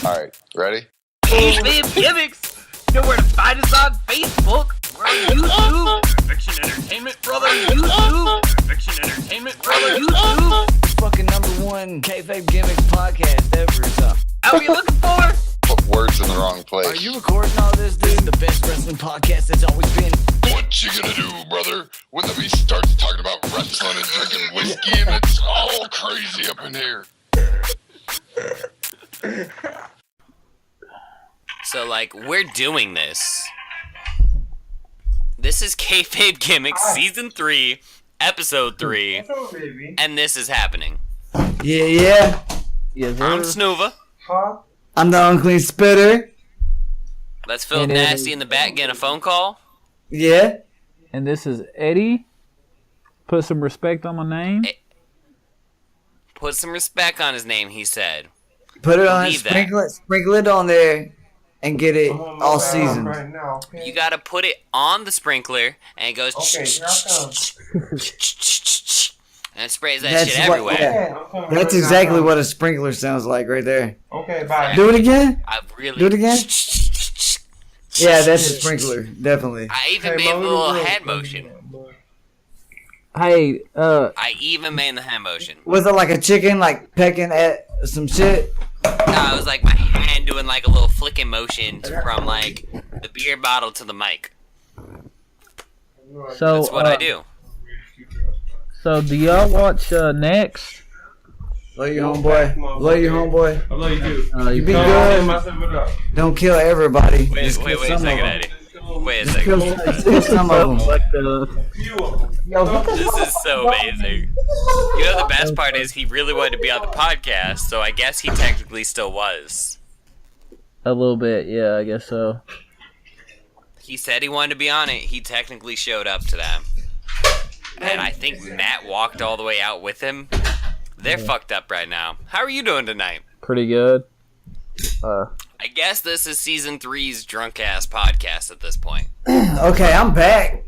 Alright, ready? Kayfabe Gimmicks! You know where to find us on Facebook. We're on YouTube. Fiction Entertainment, brother. YouTube. Fiction Entertainment, brother. YouTube. Fucking #1 Kayfabe Gimmicks podcast ever. So. How are you looking for? Put words in the wrong place. Are you recording all this, dude? The best wrestling podcast that's always been. What you gonna do, brother, when the beast starts talking about wrestling and drinking whiskey and it's all crazy up in here? So, like, we're doing this. This is Kayfabe Gimmicks Season 3, Episode 3, and this is happening. Yeah. I'm sNooVa. I'm the Unclean Spitter. Let's Phil Nasty in the back getting a phone call. Yeah. And this is Eddie. Put some respect on my name. Put some respect on his name, he said. Put it on, Believe sprinkle it on there, and get it all seasoned. Right now, okay? You gotta put it on the sprinkler, and it goes and it sprays that shit everywhere. Yeah. That's exactly what a sprinkler sounds like right there. Okay, bye. Do it again. Do it again. Yeah, that's a sprinkler, definitely. I even made a little hand motion. Hey, I even made the hand motion. Was it like a chicken, like pecking at some shit? No, it was like my hand doing like a little flicking motion from like the beer bottle to the mic. so That's what I do. So do y'all watch Next? Love you, homeboy. Love you, homeboy. I love you too. You be Don't good. mess it up. Don't kill everybody. Wait Just a kill second, some of them. Eddie. Wait a Just second. kill some of them. Like Few of them. This is so amazing. You know the best part is he really wanted to be on the podcast, so I guess he technically still was. a little bit, yeah, I guess so. He said he wanted to be on it. He technically showed up to that. And I think Matt walked all the way out with him. They're fucked up right now. How are you doing tonight? Pretty good. I guess this is Season 3's drunk-ass podcast at this point. Okay, I'm back.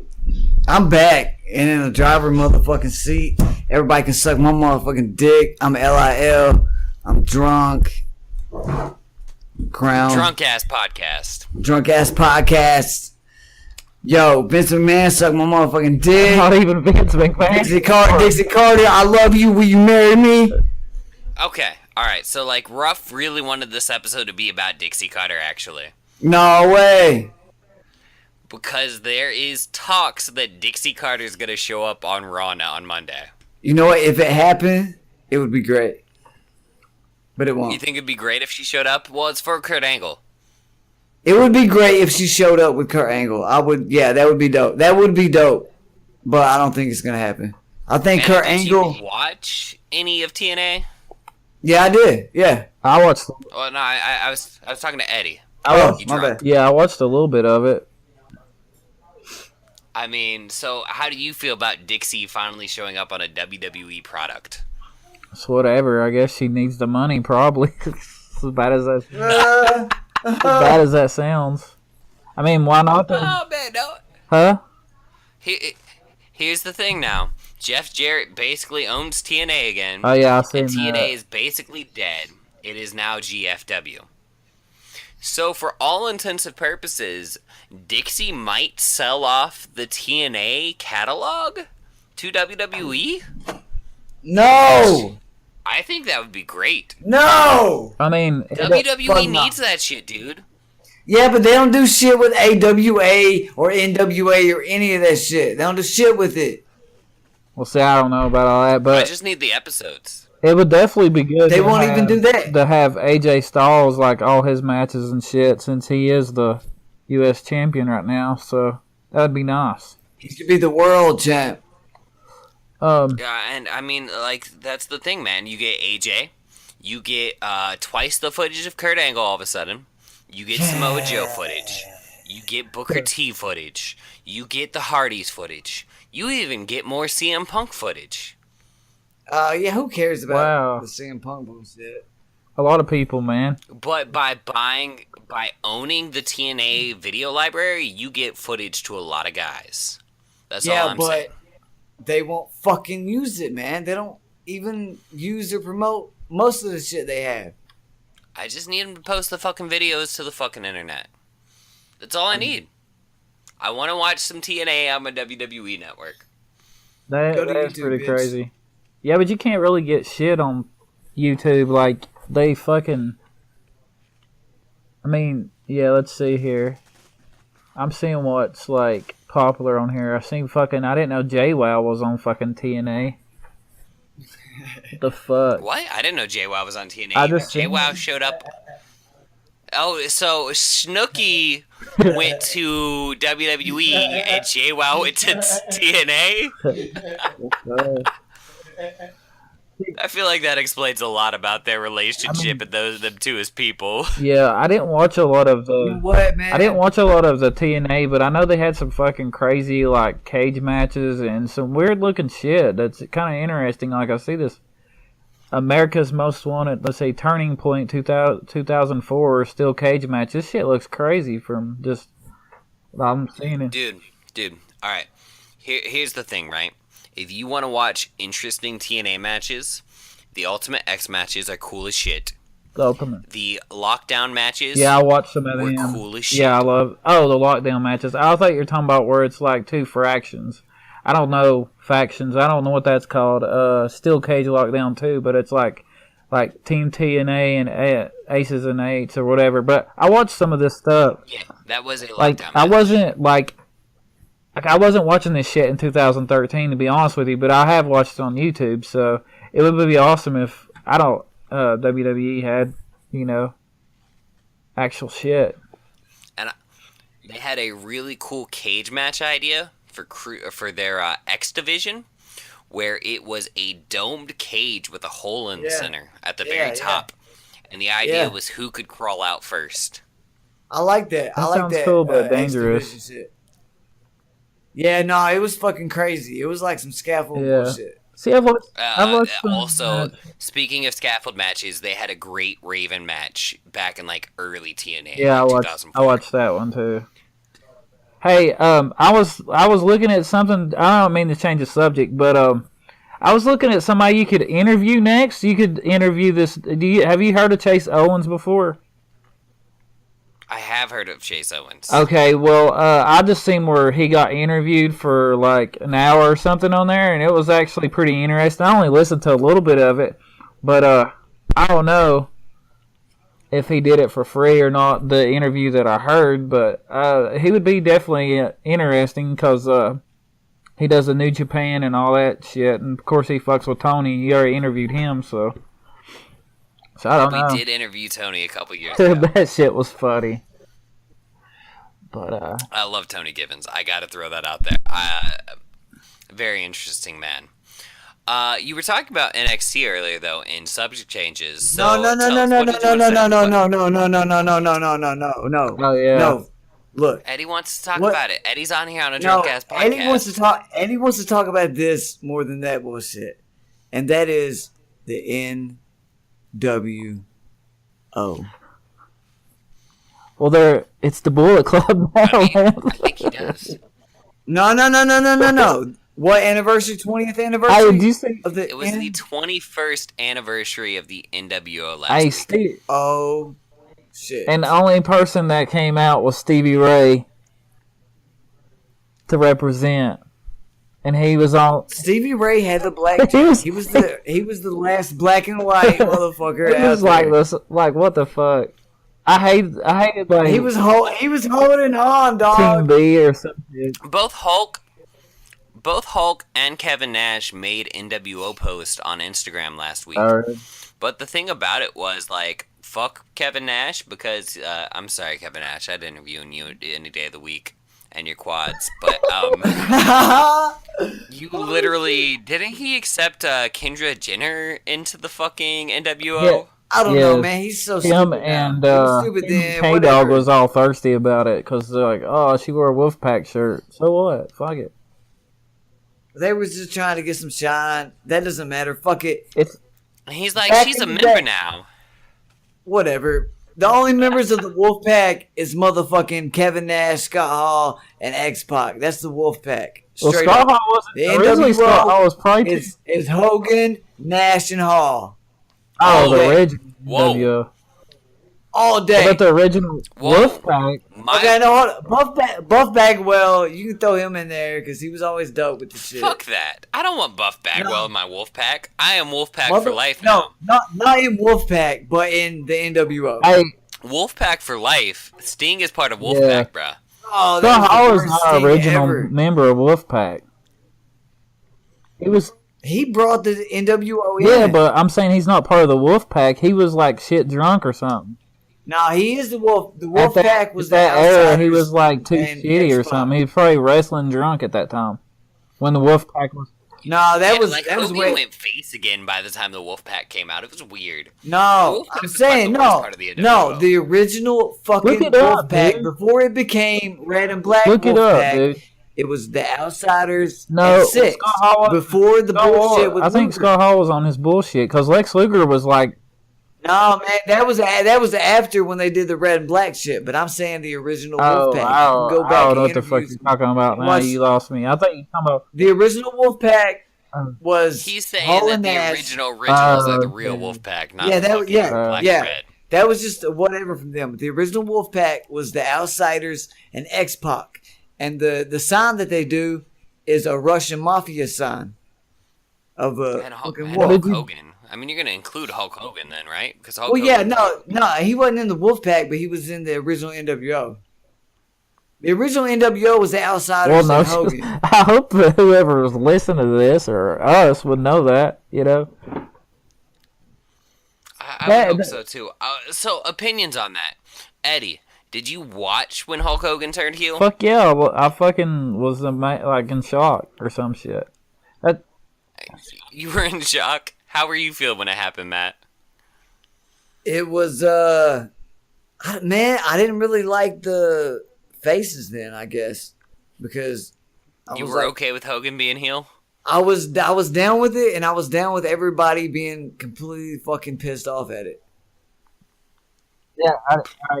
I'm back. And in the driver motherfucking seat. Everybody can suck my motherfucking dick. I'm LIL. I'm drunk. Crown. Drunk-ass podcast. Drunk ass podcast. Yo, Vince McMahon suck my motherfucking dick. Not even Vince McMahon. Dixie Carter, I love you. Will you marry me? Okay, alright, so like Ruff really wanted this episode to be about Dixie Carter, actually. No way. Because there is talks that Dixie Carter's gonna show up on Raw now on Monday. You know what? If it happened, it would be great. But it won't. You think it'd be great if she showed up? Well, it's for Kurt Angle. It would be great if she showed up with Kurt Angle. Yeah, that would be dope. That would be dope. But I don't think it's going to happen. I think Kurt Angle... Did you watch any of TNA? Yeah, I did. Yeah. I watched. Oh, no, I was talking to Eddie. Oh, You my drunk? bad. Yeah, I watched a little bit of it. I mean, so how do you feel about Dixie finally showing up on a WWE product? It's whatever. I guess she needs the money, probably. As bad as that sounds. I mean, why not? Oh, man, no. Huh? Here's the thing now. Jeff Jarrett basically owns TNA again. Oh yeah, I've seen and TNA that. is basically dead. It is now GFW. So for all intents and purposes, Dixie might sell off the TNA catalog to WWE? No. I think that would be great. No. I mean, WWE needs that shit, dude. Yeah, but they don't do shit with AWA or NWA or any of that shit. They don't do shit with it. Well, see, I don't know about all that, I but just need the episodes. it would definitely be good. They to won't have- even do that. To have AJ Styles like all his matches and shit, since he is the U.S. champion right now. So that'd be nice. He should be the world champ. Yeah, and I mean, like, that's the thing, man. You get AJ, you get twice the footage of Kurt Angle all of a sudden, you get Samoa Joe footage, you get Booker T footage, you get the Hardys footage, you even get more CM Punk footage. Yeah, who cares about Wow. the CM Punk bullshit? A lot of people, man. But by owning the TNA video library, you get footage to a lot of guys. That's all I'm saying. They won't fucking use it, man. They don't even use or promote most of the shit they have. I just need him to post the fucking videos to the fucking internet. That's all I need. I want to watch some TNA on my WWE network. That's YouTube, pretty bitch. crazy. Yeah, but you can't really get shit on YouTube. Like, they fucking... I mean, yeah, let's see here. I'm seeing what's, like, popular on here. I didn't know JWoww was on fucking TNA. What the fuck? What? I didn't know JWoww was on TNA. I just seen JWoww showed up. Oh, so Snooki went to WWE and JWoww went to TNA? I feel like that explains a lot about their relationship and them two as people. Yeah, I didn't watch a lot of the... What, man? I didn't watch a lot of the TNA, but I know they had some fucking crazy, like, cage matches and some weird-looking shit. That's kind of interesting. Like, I see this America's Most Wanted, let's say, Turning Point 2004 steel cage match. This shit looks crazy from just... I'm seeing it. Dude, alright. Here's the thing, right? If you want to watch interesting TNA matches, the Ultimate X matches are cool as shit. The Ultimate. The Lockdown matches Yeah, I watched some of were them. cool as shit. Yeah, I love... Oh, the Lockdown matches. I thought you were talking about where it's like two fractions. I don't know factions. I don't know what that's called. Steel Cage Lockdown 2, but it's like Team TNA and Aces and Eights or whatever. But I watched some of this stuff. Yeah, that was a Lockdown Like, match. I wasn't watching this shit in 2013, to be honest with you, but I have watched it on YouTube, so it would be awesome if WWE had, actual shit. And they had a really cool cage match idea for their X division, where it was a domed cage with a hole in the center at the very top, and the idea was who could crawl out first. I like that. I like sounds that. cool, but X-Division dangerous. shit. Yeah, no, it was fucking crazy. It was like some scaffold bullshit. See, I've watched some Also, speaking of scaffold matches, they had a great Raven match back in like early TNA. Yeah, like I watched that one too. Hey, I was looking at something. I don't mean to change the subject, but I was looking at somebody you could interview next. You could interview this. Have you heard of Chase Owens before? I have heard of Chase Owens. Okay, well, I just seen where he got interviewed for like an hour or something on there, and it was actually pretty interesting. I only listened to a little bit of it, but I don't know if he did it for free or not, the interview that I heard, but he would be definitely interesting because he does the New Japan and all that shit, and of course he fucks with Tony. You already interviewed him, so I don't know. We did interview Tony a couple years ago. That shit was funny. But I love Tony Gibbons. I gotta throw that out there. Very interesting man. You were talking about NXT earlier though, in subject changes. So No. oh yeah. No. Look, Eddie wants to talk What? about it. Eddie's on here on a no. drunk ass podcast. Eddie wants to talk about this more than that bullshit, and that is the NWO. Well, it's the Bullet Club now, man. I think he does. No. What anniversary? 20th anniversary? Did you see? Of the It was the 21st anniversary of the NWO last Hey, week. Steve. Oh, shit. And the only person that came out was Stevie Ray to represent, and he was on. Stevie Ray had the black. He was the last black and white motherfucker. It was out like there. this, like what the fuck? I hated like He was holding on, Team dog. B or something. Both Hulk and Kevin Nash made NWO post on Instagram last week. But the thing about it was, like, fuck Kevin Nash, because, I'm sorry, Kevin Nash, I'd interview you any day of the week, and your quads, but, you literally, didn't he accept, Kendra Jenner into the fucking NWO? Yeah. I don't know, man. He's so Him stupid. and He was stupid then. K-Dog whatever. was all thirsty about it because they're like, oh, she wore a Wolfpack shirt. So what? Fuck it. They was just trying to get some shine. That doesn't matter. Fuck it. He's like, Back she's in a the member day. now. Whatever. The only members of the Wolfpack is motherfucking Kevin Nash, Scott Hall, and X-Pac. That's the Wolfpack. Well, Straight Scott up. Hall wasn't. The Originally, Scott Hall was NWO probably. is Hogan, Nash, and Hall. Oh, the wait. original Whoa. NWO. all day. But the original Whoa. Wolfpack. Okay, no, hold on. Buff Bagwell, you can throw him in there because he was always dope with the shit. Fuck that. I don't want Buff Bagwell in my Wolfpack. I am Wolfpack for life no, now. not in Wolfpack, but in the NWO. Hey, Wolfpack for life. Sting is part of Wolfpack, bruh. Oh, Scott that Hall was is the worst not an thing original ever. member of Wolfpack. He brought the NWO in. Yeah, but I'm saying he's not part of the Wolfpack. He was like shit drunk or something. No, he is the Wolf. The At Wolfpack was that the era. Outsiders He was like too and shitty or X-Pac. something. He was probably wrestling drunk at that time when the Wolfpack was. No, that was Hogan way. went face again by the time the Wolfpack came out. It was weird. No, Wolfpack I'm was saying by the worst no, part of the no. NWO. The original fucking Look it up, Wolfpack dude. before it became Red and Black Look it up, Wolfpack. dude. It was the Outsiders No, and Six Scott Hall- before the Scott Hall- bullshit with I think Luger. Scott Hall was on his bullshit because Lex Luger was like, No, man, that was after when they did the Red and Black shit. But I'm saying the original oh, Wolfpack. I You can go back don't and know what the fuck interviews. you're talking about now. Watch- You lost me. I think you're talking about. The original Wolfpack was He's saying Hall that and the Nash. original is like the okay. real Wolfpack, not Yeah, the that- fucking yeah, Black yeah. and Red. That was just whatever from them. The original Wolfpack was the Outsiders and X-Pac. And the sign that they do is a Russian mafia sign of a And Hulk, fucking and wolf. Hulk Hogan. I mean, you're gonna include Hulk Hogan then, right? Because Hulk Well, yeah, Hogan- no, he wasn't in the Wolfpack, but he was in the original NWO. The original NWO was the Well, Outsiders no, and Hogan. I hope that whoever was listening to this or us would know that. You know. I would hope so too. So opinions on that, Eddie. Did you watch when Hulk Hogan turned heel? Fuck yeah! Well, I fucking was like in shock or some shit. That You were in shock. How were you feeling when it happened, Matt? It was, man, I didn't really like the faces then, I guess, because You were okay with Hogan being heel? I was down with it, and I was down with everybody being completely fucking pissed off at it. yeah,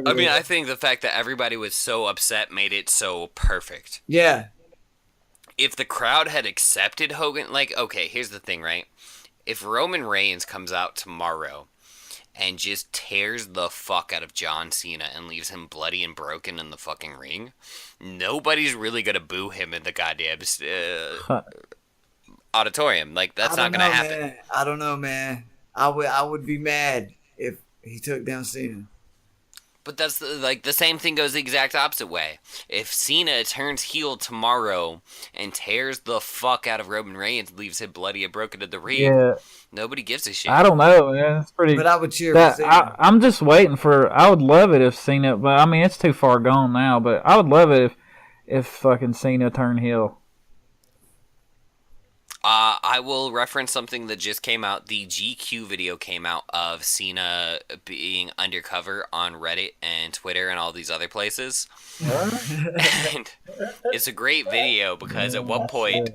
I mean, I think the fact that everybody was so upset made it so perfect. Yeah, If the crowd had accepted Hogan, like, okay, here's the thing, right? If Roman Reigns comes out tomorrow and just tears the fuck out of John Cena and leaves him bloody and broken in the fucking ring, nobody's really gonna boo him in the goddamn auditorium. Like, that's not gonna happen. Man. I don't know, man. I would be mad if he took down Cena. But that's the same thing goes the exact opposite way. If Cena turns heel tomorrow and tears the fuck out of Roman Reigns, leaves him bloody and broken in the ring, yeah. nobody gives a shit. I don't know, man. It's pretty. But I would cheer that, for Cena. I'm just waiting for. I would love it if Cena, but I mean it's too far gone now. But I would love it if fucking Cena turned heel. I will reference something that just came out. The GQ video came out of Cena being undercover on Reddit and Twitter and all these other places. And it's a great video because at one point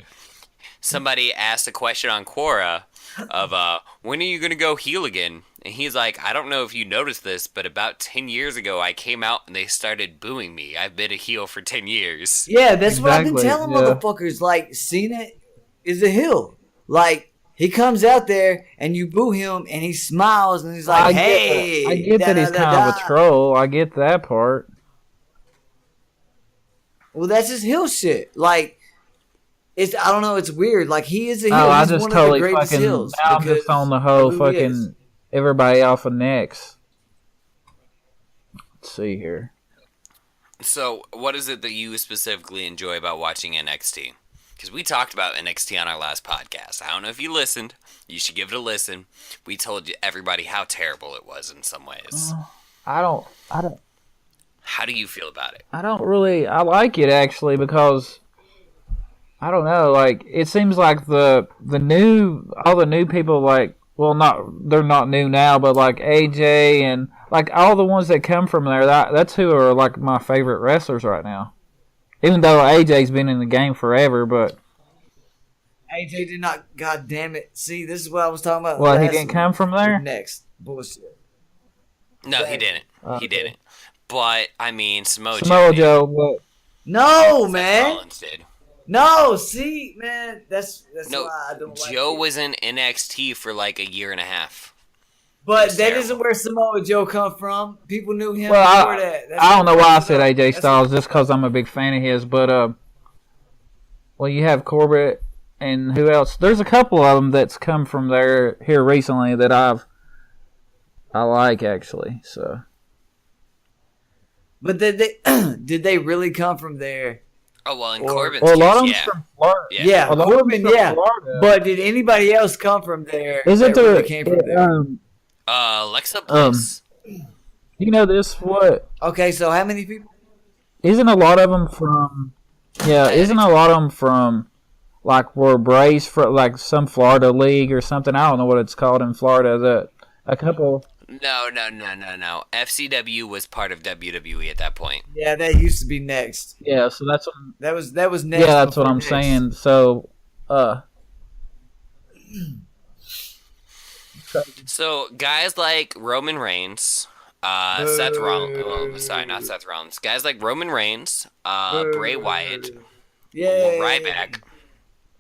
somebody asked a question on Quora of when are you gonna go heel again? And he's like, I don't know if you noticed this, but about 10 years ago I came out and they started booing me. I've been a heel for 10 years. Yeah, that's what I've been Exactly, telling yeah. motherfuckers. Like, Cena is a heel. Like, he comes out there and you boo him and he smiles and he's like, hey. I get that he's kind of a troll. I get that part. Well, that's his heel shit. Like, I don't know, it's weird. Like, he is a heel. Oh, I He's just one totally of the greatest fucking. heels. Now I'm because just on the whole of who he is. fucking everybody off of Next. Let's see here. So, what is it that you specifically enjoy about watching NXT? Because we talked about NXT on our last podcast. I don't know if you listened. You should give it a listen. We told everybody how terrible it was in some ways. I don't. How do you feel about it? I don't really. I like it actually because I don't know. Like it seems like all the new people like they're not new now, but like AJ and like all the ones that come from there. That's who are like my favorite wrestlers right now. Even though AJ's been in the game forever, but AJ did not, god damn it. See, this is what I was talking about. well, he last didn't week. come from there. Next. Bullshit. No, he didn't. He didn't. But, I mean, Samoa Samoa did. Joe, but No, Seth man. Rollins did. No, see, man. That's No, why I don't like Joe it. was in NXT for like a year and a half. But was that terrible. isn't where Samoa Joe come from. People knew him Well, before that. That's I don't know what why I I'm said saying. AJ That's Styles just because I'm a big fan of his, but well, you have Corbett and who else? There's a couple of them that's come from there here recently that I like actually. So, But did they did they really come from there? Oh well, in Or- Corbin's well, a lot of case, them's yeah. from Florida. Yeah, A lot of them's Corbin, from yeah. Florida. But did anybody else come from there? Isn't that there? really came from there? Alexa Bliss. You know this? What? Okay, so how many people? Isn't a lot of them from? Yeah, isn't a lot of them from? Like where Bray's from, like some Florida league or something. I don't know what it's called in Florida. That a couple. No. FCW was part of WWE at that point. Yeah, that used to be next. Yeah, so that's what. That was next. Yeah, that's what before I'm next. saying. So, So guys like Roman Reigns, Seth Rollins. Oh, sorry, not Seth Rollins. Guys like Roman Reigns, Bray Wyatt, Yay! Ryback.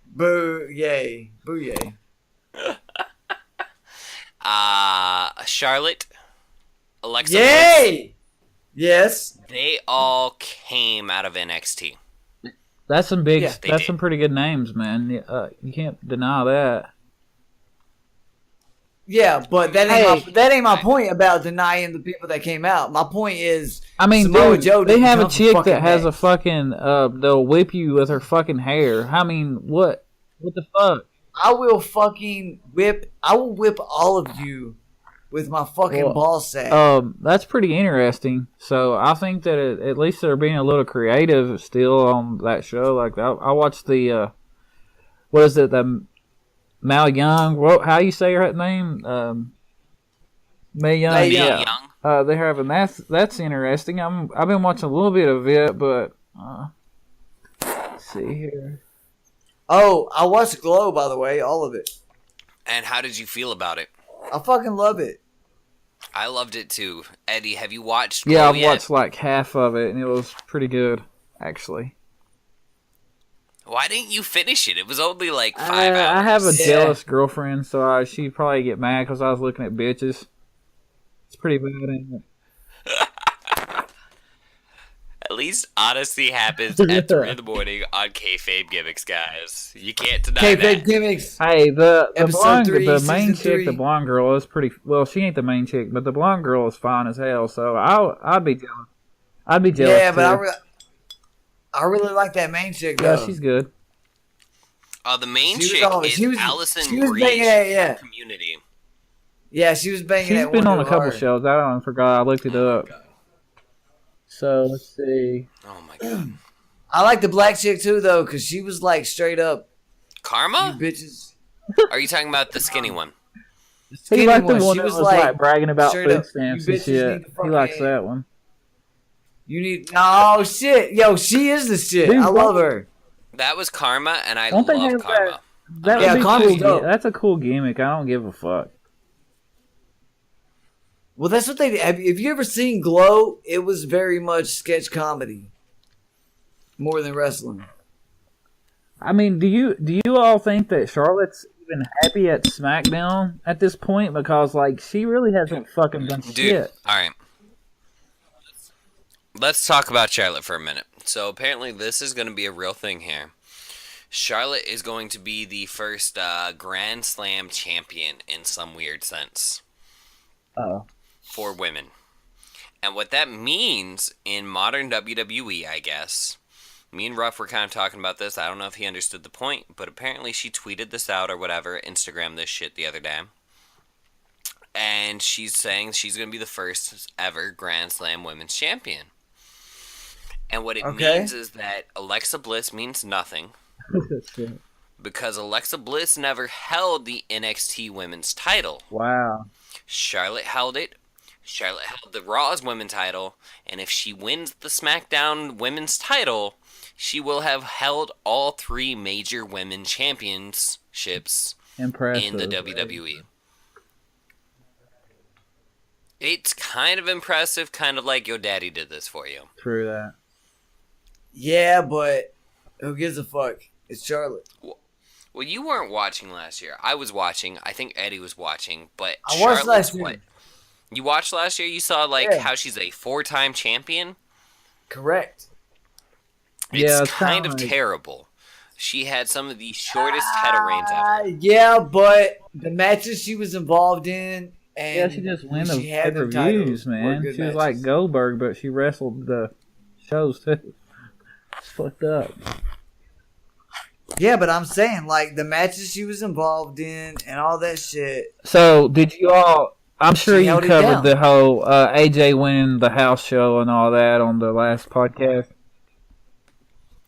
Boo! Yay! Boo! Yay! Charlotte, Alexa Bliss, Yay! Yes. they all came out of NXT. that's some big. Yeah, they that's did. some pretty good names, man. You can't deny that. Yeah, but that ain't my point about denying the people that came out. My point is, I mean, Samoa dude, Joe they didn't have a come from chick fucking that has a next. fucking. They'll whip you with her fucking hair. I mean, what? What the fuck? I will whip all of you with my fucking Well, ball sack. That's pretty interesting. So I think that at least they're being a little creative still on that show. Like I watched the what is it? The Mal Young. How you say her name? May Young. Mae Yeah. Young. They're having that's interesting. I've been watching a little bit of it, but let's see here. Oh, I watched Glow, by the way, all of it. And how did you feel about it? I fucking love it. I loved it too. Eddie, have you watched? Yeah, Glow I've yet? watched like half of it, and it was pretty good, actually. Why didn't you finish it? It was only like 5 hours. I have a Yeah. jealous girlfriend, so she'd probably get mad because I was looking at bitches. It's pretty bad, ain't it? At least honesty happens at 3 in the morning on Kayfabe Gimmicks, guys. You can't deny Kayfabe that. Gimmicks. Hey, the Episode blonde, 3, the season main chick, 3. the blonde girl is pretty. Well, she ain't the main chick, but the blonde girl is fine as hell. So I'd be jealous. I'd be jealous. Yeah, but too. I really like that main chick, Yeah, though. she's good. The main She was chick always- is she was- Allison she was Brie banging at- yeah. from Community. Yeah, she was banging She's that been one on a dude couple hard. shows. I forgot. I looked it up. So let's see. Oh my god. I like the black chick, too, though, because she was, like, straight up, you Karma? bitches. Are you talking about the skinny one? He Skinny liked the one, one she that was was like like, bragging about straight food up, stamps you and bitches shit. need to He likes fucking- that one. You need... Oh, shit. Yo, she is the shit. Dude, I love her. That was Karma, and I Don't they love have Karma. That Yeah, would be Karma's cool. dope. That's a cool gimmick. I don't give a fuck. Well, that's what they did. Have you ever seen Glow? It was very much sketch comedy. More than wrestling. I mean, do you all think that Charlotte's even happy at SmackDown at this point? Because like she really hasn't fucking done Dude, shit. alright. Let's talk about Charlotte for a minute. So apparently this is going to be a real thing here. Charlotte is going to be the first Grand Slam champion in some weird sense Oh, for women. And what that means in modern WWE, I guess, me and Ruff were kind of talking about this. I don't know if he understood the point, but apparently she tweeted this out or whatever, Instagram this shit the other day. And she's saying she's going to be the first ever Grand Slam Women's Champion. And what it Okay. means is that Alexa Bliss means nothing shit. because Alexa Bliss never held the NXT Women's title. Wow. Charlotte held it. Charlotte held the Raw's Women's title. And if she wins the SmackDown Women's title, she will have held all 3 major women championships Impressive. in the WWE. It's kind of impressive, kind of like your daddy did this for you. True that. Yeah, but who gives a fuck? It's Charlotte. Well, you weren't watching last year. I was watching. I think Eddie was watching. But I watched last Charlotte's year. what? You watched last year? You saw, like, Yeah. how she's a 4-time champion? Correct. Yeah, It's kind of like- terrible. She had some of the shortest title reigns ever. Yeah, but the matches she was involved in, and Yeah, she just win the she had the pay-per-views, titles, were man. good She was like matches. Goldberg, but she wrestled the shows too. It's fucked up. Yeah, but I'm saying, like, the matches she was involved in and all that shit. So, did you all? I'm sure She you held it covered down. the whole AJ winning the house show and all that on the last podcast.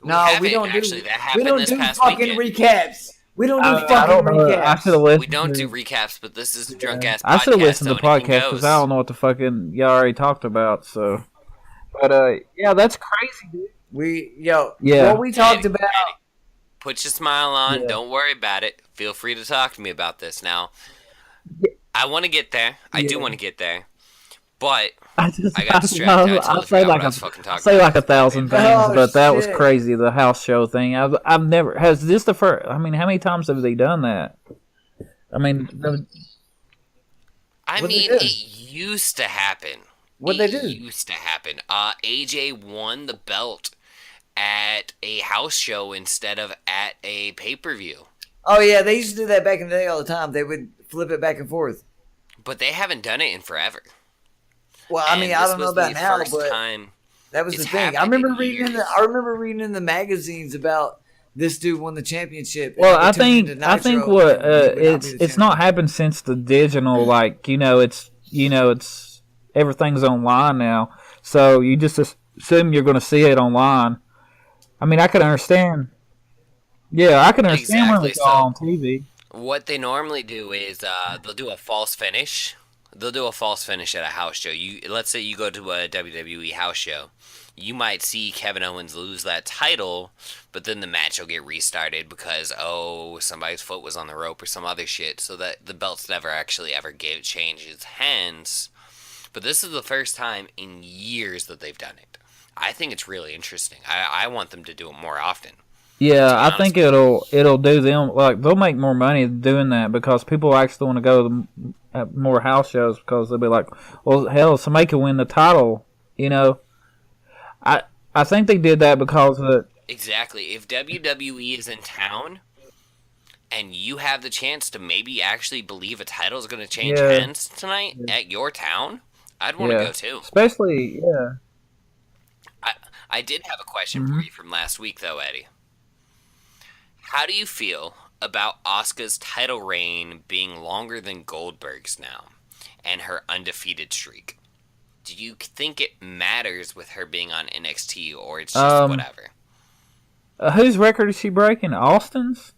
No, we haven't, don't do. actually. That We happened don't this do past fucking weekend. recaps. We don't do I fucking don't know. recaps. I should have listened. We don't to, do recaps, but this is a drunk ass podcast. I should have listened to the so anything podcast because goes. I don't know what the fucking y'all already talked about. So, but yeah, that's crazy, dude. What we talked Eddie, about. Eddie, put your smile on. Yeah. Don't worry about it. Feel free to talk to me about this now. I want to get there. I do want to get there. But I got distracted. I I'll totally say forgot like what I was fucking I'll talking say about. like 1,000 things, Oh, but that was shit. crazy. The house show thing. I've never has this the first. I mean, how many times have they done that? I mean, I What'd they mean, do? it used to happen. What'd they do? It used to happen. AJ won the belt at a house show instead of at a pay-per-view. Oh yeah, they used to do that back in the day all the time. They would flip it back and forth. But they haven't done it in forever. Well, I And mean, I this don't know was about the now, first but time that was the it's thing. I happened remember in reading years. I remember reading in the magazines about this dude won the championship. well, I and tuned think into I think Nitro, what and he would not be it's the it's not happened since the digital. Like it's everything's online now, so you just assume you're going to see it online. I mean, I can understand. Yeah, I can understand when Exactly, it's all so- on TV. What they normally do is they'll do a false finish. They'll do a false finish at a house show. Let's say you go to a WWE house show. You might see Kevin Owens lose that title, but then the match will get restarted because, somebody's foot was on the rope or some other shit, so that the belt's never actually ever changed its hands. But this is the first time in years that they've done it. I think it's really interesting. I want them to do it more often. Yeah, be I think it'll do them like they'll make more money doing that because people actually want to go to more house shows because they'll be like, well, hell, somebody can win the title, you know. I think they did that because of Exactly. If WWE is in town and you have the chance to maybe actually believe a title is going to change Yeah. hands tonight at your town, I'd want to go too. especially I did have a question for you from last week, though, Eddie. How do you feel about Asuka's title reign being longer than Goldberg's now and her undefeated streak? Do you think it matters with her being on NXT or it's just whatever? whose record is she breaking? Austin's?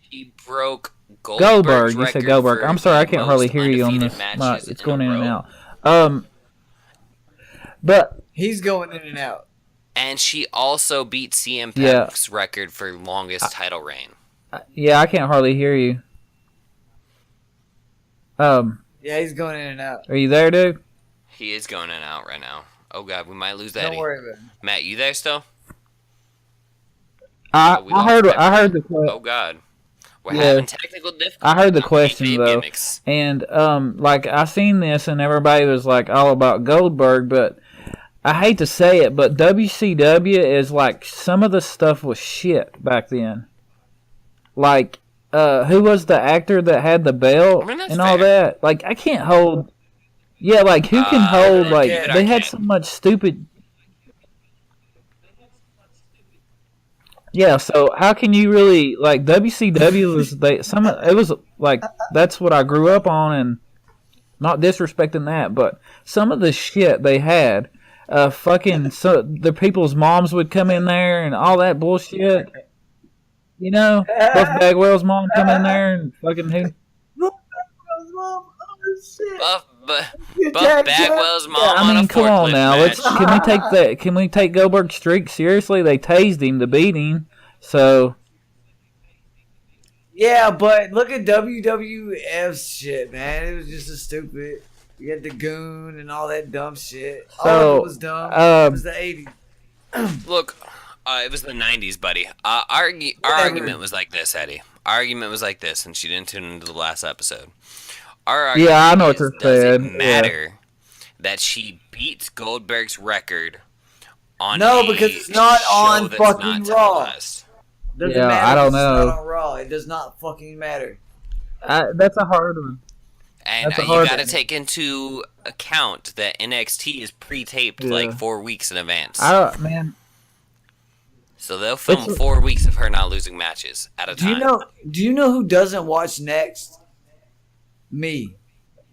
She broke Goldberg. Goldberg's You said record Goldberg. for I'm sorry, I the can't hardly most hear you on undefeated this. matches It's in going a in and row. out. But He's going in and out. And she also beat CM Yeah. Punk's record for longest title reign. yeah, I can't hardly hear you. Yeah, he's going in and out. Are you there, dude? He is going in and out right now. Oh god, we might lose Don't Eddie. worry about it. Matt, you there still? I we lost heard Matt. I heard the question. Oh god. We're Yeah. having technical difficulties. I heard the on question, Kayfabe though. Gimmicks. And like I seen this, and everybody was like all about Goldberg, but I hate to say it, but WCW is like some of the stuff was shit back then. Like, who was the actor that had the belt I mean, that's and all fair. that? Like, I can't hold. Yeah, like who can hold? Like yeah, they I had can. so much stupid. Yeah, so how can you really like WCW was it was like that's what I grew up on, and not disrespecting that, but some of the shit they had, the people's moms would come in there and all that bullshit. You know, Buff Bagwell's mom come in there and fucking who? Buff Jack Bagwell's mom I on mean, a come on forklift now. match. Can we take that? Can we take Goldberg's streak seriously? They tased him to beat him, so. Yeah, but look at WWF's shit, man. It was just a stupid. You had the goon and all that dumb shit. All of So, it was dumb. It was the 80s. Look, It was the 90s, buddy. Our argument was like this, Eddie. Our argument was like this, and she didn't tune into the last episode. Our argument Yeah, I know what is, you're does saying. it matter that she beats Goldberg's record on No, a because it's not show on that's fucking not Raw. televised? Doesn't Yeah, matter I don't if it's know. not on Raw. It does not fucking matter. That's a hard one. And That's a you hard got to one. take into account that NXT is pre-taped Yeah. like 4 weeks in advance. Man. So they'll film It's- 4 weeks of her not losing matches at a Do time. you know who doesn't watch Next? Me.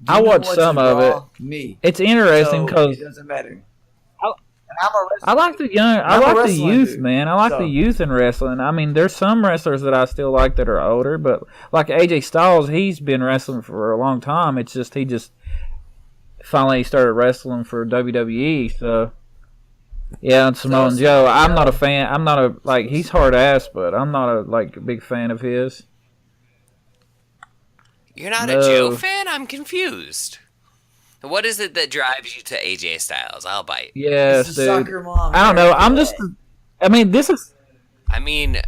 Do I you know watch what's some of Raw? Me. It's interesting So, because it doesn't matter. I- And I'm a wrestler. I like the young. I I'm a like the wrestling youth, dude, man. I like so. the youth in wrestling. I mean, there's some wrestlers that I still like that are older, but like AJ Styles, he's been wrestling for a long time. It's just he just finally started wrestling for WWE. So yeah, and Samoa Joe. I'm not a fan. I'm not a like. He's hard ass, but I'm not a like big fan of his. You're not No. a Joe fan? I'm confused. What is it that drives you to AJ Styles? I'll bite. Yes, It's the dude. soccer mom. I don't know. I'm just. I mean, this is. I mean,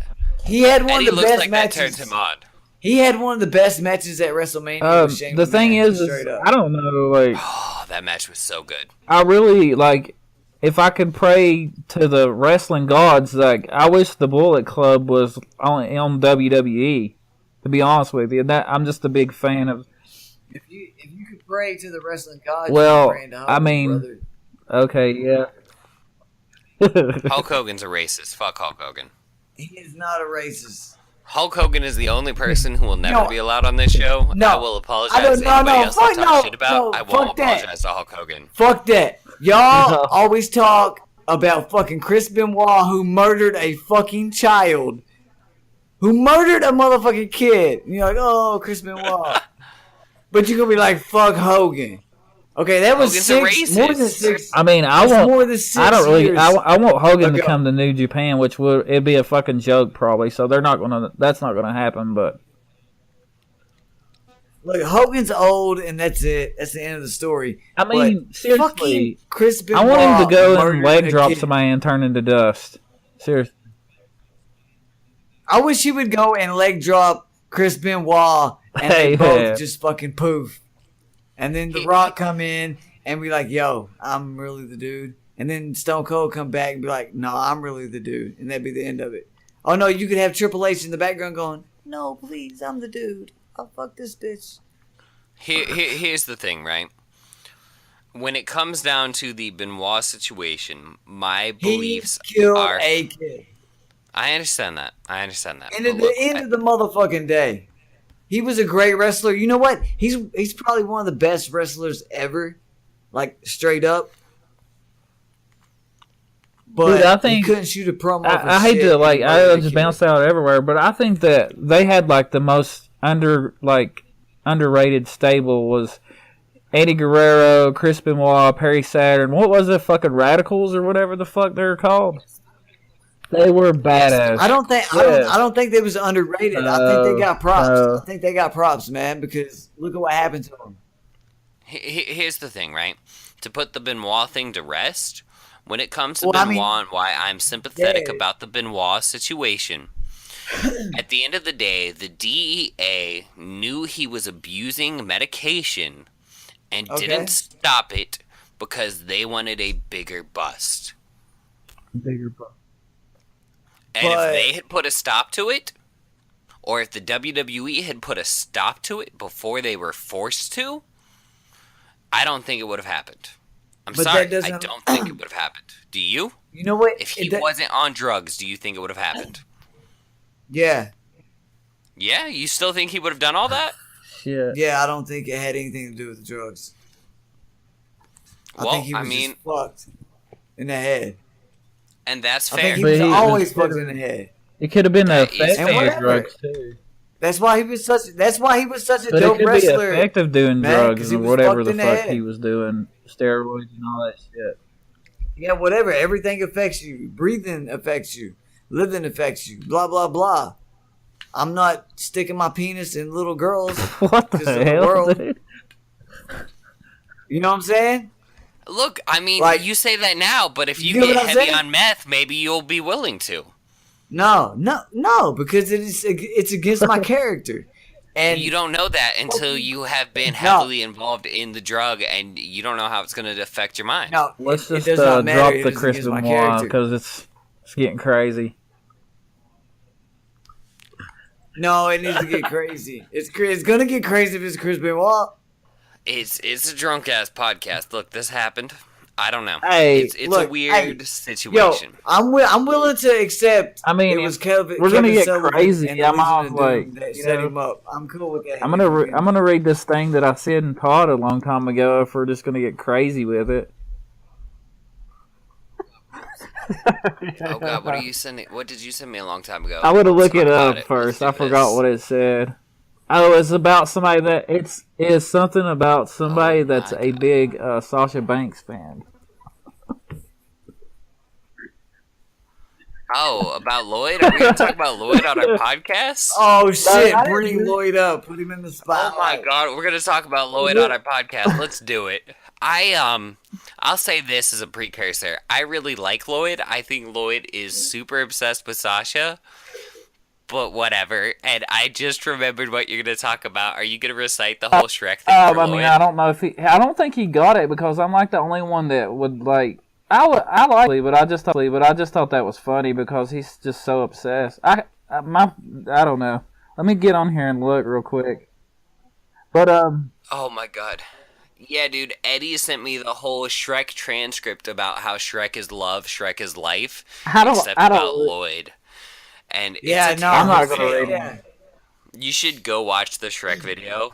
He had one Eddie of the looks best like that matches. turns him on. He had one of the best matches at WrestleMania. with Shane The thing McMahon, is straight up. I don't know. Like, Oh, that match was so good. I really like. If I could pray to the wrestling gods, like I wish the Bullet Club was on WWE. To be honest with you, that I'm just a big fan of. If you could pray to the wrestling gods, Well, you're praying to I Hogan, mean- brother. Okay, yeah. Hulk Hogan's a racist. Fuck Hulk Hogan. He is not a racist. Hulk Hogan is the only person who will never No. be allowed on this show. No. I will apologize I don't- to no, anybody no, else fuck that talks no, shit about. no, I won't fuck that. apologize to Hulk Hogan. Fuck that. Y'all always talk about fucking Chris Benoit who murdered a fucking child. Who murdered a motherfucking kid. And you're like, oh, Chris Benoit. But you're going to be like, fuck Hogan. Okay, that was Hogan's a more than racist. 6. I mean, I That's want. more than 6 I don't really. years I want Hogan to ago. come to New Japan, which would it'd be a fucking joke probably. So they're not gonna. That's not gonna happen. But Look, Hogan's old, and that's it. That's the end of the story. I mean, But seriously, fucking Chris I Benoit want him to go and murdered leg a drop kid. somebody and turn into dust. Seriously. I wish he would go and leg drop Chris Benoit, and Hey, they both yeah. just fucking poof. And then The Rock come in and be like, yo, I'm really the dude. And then Stone Cold come back and be like, no, I'm really the dude. And that'd be the end of it. Oh, no, you could have Triple H in the background going, no, please, I'm the dude. I'll fuck this bitch. Here's the thing, right? When it comes down to the Benoit situation, my beliefs He killed are... a kid. I understand that. And But at the look, end of the motherfucking day, he was a great wrestler. You know what? He's probably one of the best wrestlers ever. Like, straight up. But Dude, I think- he couldn't shoot a promo for I hate shit. to like. He I murdered a just kid. bounced out everywhere, but I think that they had like the most underrated stable was Eddie Guerrero, Chris Benoit, Perry Saturn. What was it? Fucking Radicals or whatever the fuck they're called. They were badass. I don't think they was underrated. I think they got props. No. I think they got props, man, because look at what happened to them. here's the thing, right? To put the Benoit thing to rest, when it comes to Well, I Benoit mean- and why I'm sympathetic Yeah. about the Benoit situation, at the end of the day, the DEA knew he was abusing medication and Okay. didn't stop it because they wanted a bigger bust. And But- if they had put a stop to it, or if the WWE had put a stop to it before they were forced to, I don't think it would have happened. I'm But sorry, that doesn't- I don't think it would have happened. Do you? You know what? If he That- wasn't on drugs, do you think it would have happened? Yeah. Yeah, you still think he would have done all that? Shit. Yeah, I don't think it had anything to do with the drugs. I Well, think he was just fucked in the head. and that's I fair. think he But was he was always better. fucked in the head. It could have been the That is effect fair. of Whatever. drugs too. That's why he was such a But it dope could be wrestler. effective doing man, 'cause drugs he or was whatever fucked the in the fuck head. he was doing, steroids and all that shit. Yeah, whatever. Everything affects you. Breathing affects you. Living affects you. Blah blah blah. I'm not sticking my penis in little girls. What the 'Cause of the hell, world. dude? You know what I'm saying? Look, I mean, Like, you say that now, but if you you know get what I'm heavy saying? on meth, maybe you'll be willing to. No, because it's against my character. And You don't know that until you have been No. heavily involved in the drug, and you don't know how it's going to affect your mind. no, Let's it just does not matter. drop It the is Chris against my Benoit character. because it's getting crazy. No, it needs to get crazy. It's gonna get crazy if it's Chris Benoit. It's a drunk ass podcast. Look, this happened. I don't know. Hey, it's look, a weird Yo, situation. I'm willing to accept. I mean, it was Kevin. we're gonna Kevin get Sullivan crazy. and the I'm Legion off, of like, Doom that you set know, him up. I'm cool with that. I'm gonna read this thing that I said in pod a long time ago. If we're just gonna get crazy with it. Oh God, what are you sending? What did you send me a long time ago? I would have looked Let's it talk up about it. first. Let's do I forgot this. what it said. Oh, it's about somebody that it's something about somebody Oh, that's my a God. big Sasha Banks fan. Oh, about Lloyd? Are we going to talk about Lloyd on our podcast? Oh shit! I Bring didn't- Lloyd up. Put him in the Oh spotlight. my God, we're going to talk about Lloyd on our podcast. Let's do it. I'll say this as a precursor. I really like Lloyd. I think Lloyd is super obsessed with Sasha. But whatever. And I just remembered what you're going to talk about. Are you going to recite the whole Shrek thing for I Lloyd? mean, I don't know if I don't think he got it because I'm like the only one that would like. I like it, but I just thought that was funny because he's just so obsessed. I don't know. Let me get on here and look real quick. But Oh my God. Yeah, dude, Eddie sent me the whole Shrek transcript about how Shrek is love, Shrek is life, except about Lloyd. And Yeah, it's a no, I'm not terrible gonna video. read yeah. You should go watch the Shrek video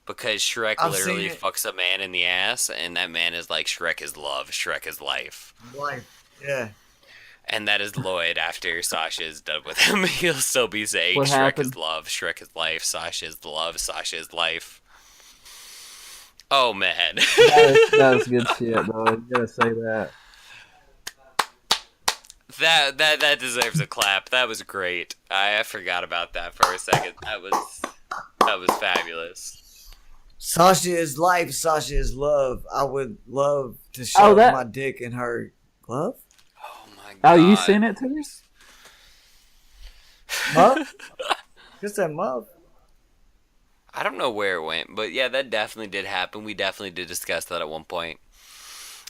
because Shrek I've literally seen it. fucks a man in the ass, and that man is like, Shrek is love, Shrek is life. Life. Yeah. And that is Lloyd after Sasha is done with him. He'll still be saying, What Shrek happened? is love, Shrek is life, Sasha is love, Sasha is life. Oh, man. that was good shit, though. You gotta say that. That deserves a clap. That was great. I forgot about that for a second. That was fabulous. Sasha is life. Sasha is love. I would love to shove that- my dick in her glove. Oh my god. Oh, you sent it to us? Muff? Just that muff. I don't know where it went, but yeah, that definitely did happen. We definitely did discuss that at one point.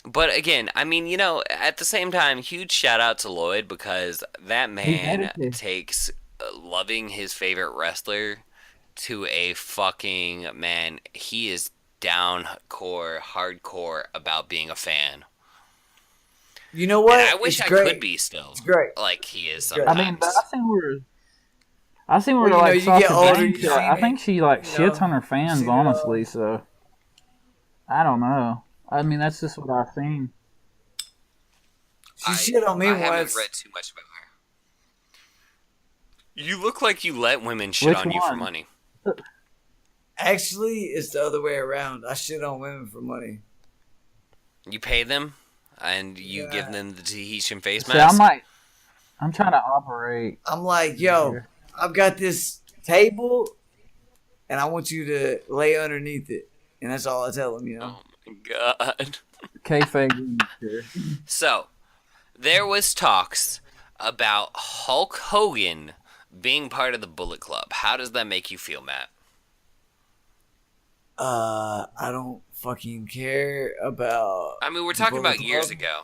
But again, I mean, you know, at the same time, huge shout out to Lloyd because that man edited. takes loving his favorite wrestler to a fucking, man, he is hardcore about being a fan. You know what? And I wish It's I great. could be still. It's great. Like he is great. sometimes. I mean, but I seen where Well, you like know, you Sasha get older, Banks, you I see think she like you know, shits on her fans, seen it honestly. all. So I don't know. I mean, that's just what I've seen. She shit on me I once. haven't read too much about her. You look like you let women shit Which on you for one? money. Actually, it's the other way around. I shit on women for money. You pay them, and you Yeah. give them the Tahitian face See, mask. I'm trying to operate. I'm like, yo, I've got this table, and I want you to lay underneath it. And that's all I tell them, you know? Oh my god. Kayfabe Gimmicks Trio. So, there was talks about Hulk Hogan being part of the Bullet Club. How does that make you feel, Matt? I don't fucking care about. I mean, we're the talking Bullet about years Club. ago.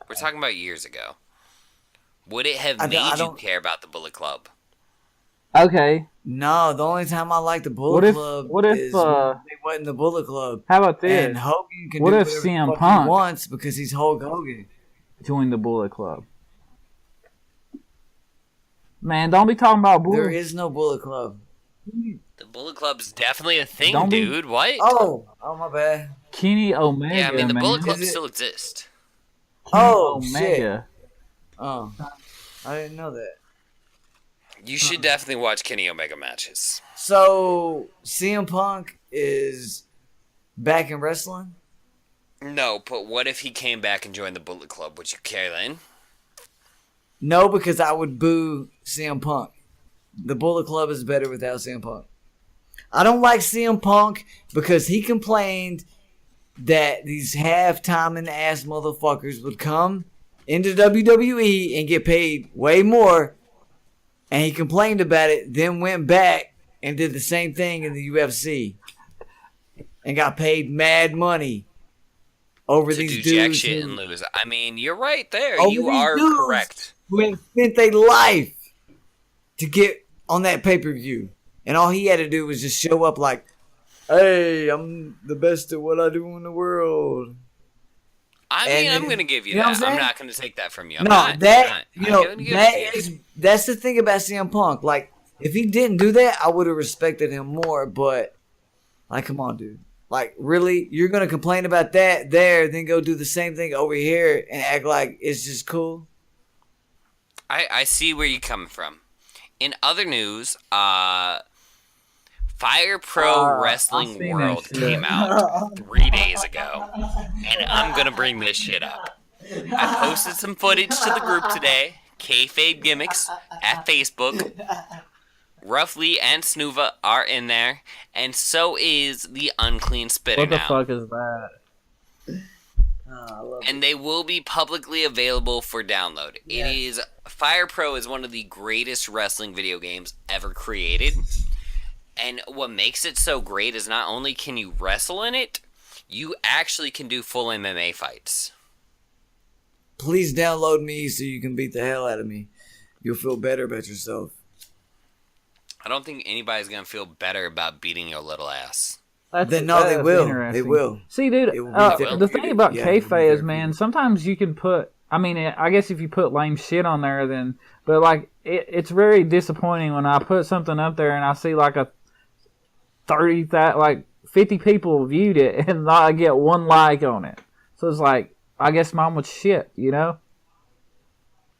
We're talking about years ago. Would it have I made you don't- care about the Bullet Club? Okay, No, the only time I like the Bullet What if- Club what if, is when they wasn't the Bullet Club. how about this? And Hogan can What do if whatever CM the fuck Punk- he wants because he's Hulk Hogan. Join the Bullet Club. Man, don't be talking about There Bullet. is no Bullet Club. The Bullet Club's definitely a thing, Don't be- dude. What? Oh my bad. Kenny Omega. yeah, I mean, the man. Bullet Club Is it- still exists. Kenny Oh, shit. Omega. Oh, I didn't know that. You should definitely watch Kenny Omega matches. So CM Punk is back in wrestling. No, but what if he came back and joined the Bullet Club? Would you care then? No, because I would boo CM Punk. The Bullet Club is better without CM Punk. I don't like CM Punk because he complained that these half-timing ass motherfuckers would come into WWE and get paid way more, and he complained about it, then went back and did the same thing in the UFC and got paid mad money over to these do dudes jack shit who- and lose. I mean, you're right there. over You these are dudes correct. who had spent their life to get on that pay-per-view, and all he had to do was just show up like, hey, I'm the best at what I do in the world. I And mean, I'm then- going to give you you know what that. I'm I'm saying? not going to take that from you. I'm No, not. that, I'm not. you I'm know, gonna give it to you. that's the thing about CM Punk. Like, if he didn't do that, I would have respected him more, but, like, come on, dude. Like, really? You're going to complain about that there, then go do the same thing over here and act like it's just cool? I see where you're coming from. In other news, Fire Pro I've Wrestling seen World that shit. came out 3 days ago, and I'm gonna bring this shit up. I posted some footage to the group today, Kayfabe Gimmicks at Facebook. Ruff Lee and sNooVa are in there, and so is the Unclean Spitter What the now. fuck is that? And they will be publicly available for download. It is Fire Pro is one of the greatest wrestling video games ever created. And what makes it so great is not only can you wrestle in it, you actually can do full MMA fights. Please download me so you can beat the hell out of me. You'll feel better about yourself. I don't think anybody's going to feel better about beating your little ass. That's, Then no, they that's will. interesting. They will. See, dude, It will be the thing about Yeah, it will be kayfabe is, therapeutic. man, sometimes you can put. I mean, I guess if you put lame shit on there, then. But like, it's very disappointing when I put something up there and I see like a 50 people viewed it and I get one like on it. So it's like, I guess mine was shit, you know.